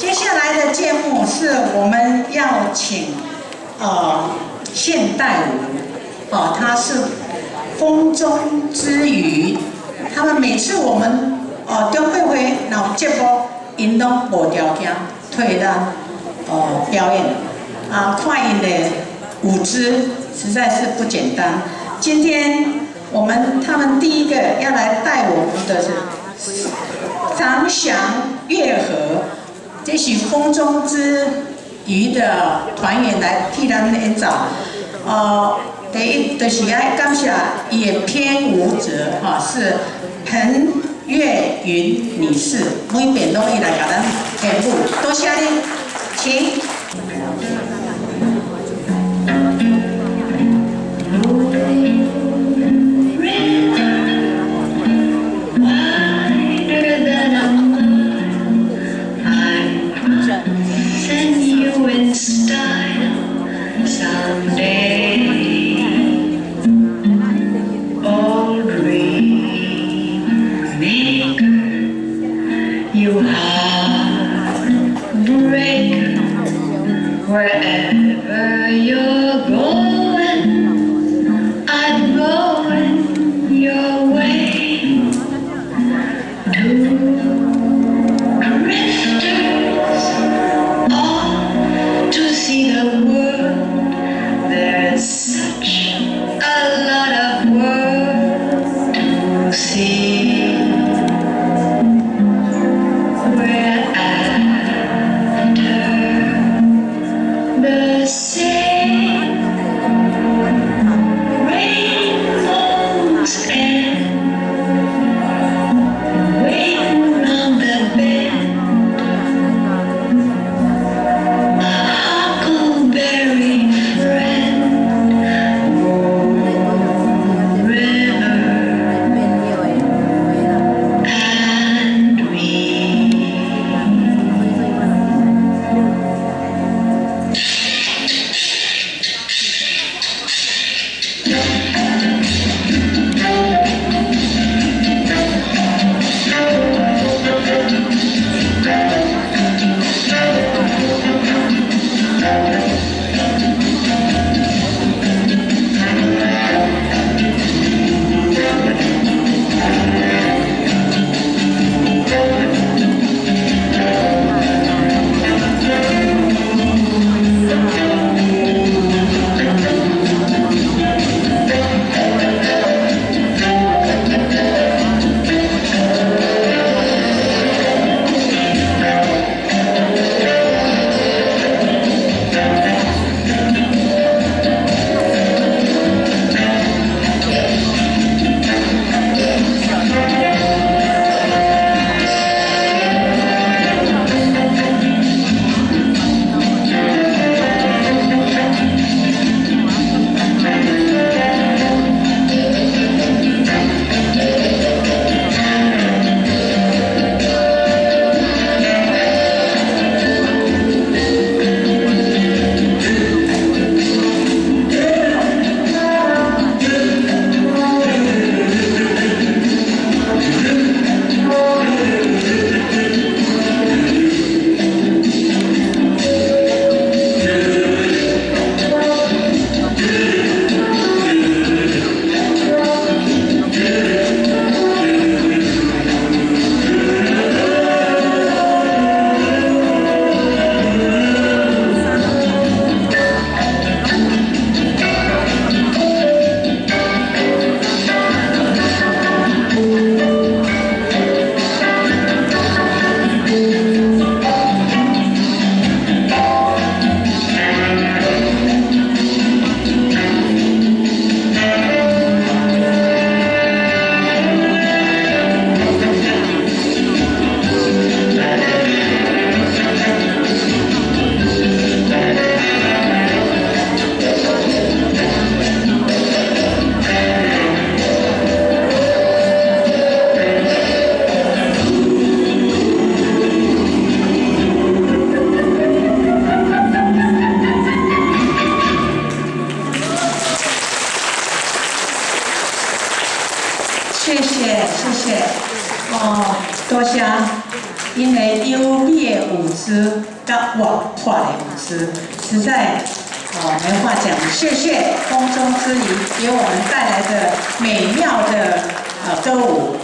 接下来的节目是我们要请现代舞，它是风中之鱼。他们每次我们中会会有节目，因拢无条件退咱表演看因的舞姿实在是不简单。今天他们第一个要来带我们的是长祥乐和，这是风中之鱼的团员来替咱们演奏。第一就是要感谢伊的编舞者是彭月云女士，每遍拢伊来甲咱编舞，多谢你，请。Wherever you're going, I'm going your way. Two drifters off to see the world. There's such a lot of world to see. The same rainbows end, waiting round the bend. My huckleberry friend, river and we.多谢，因为优美的舞姿。师跟我破的老师，实在没话讲。谢谢风中之鱼给我们带来的美妙的歌舞。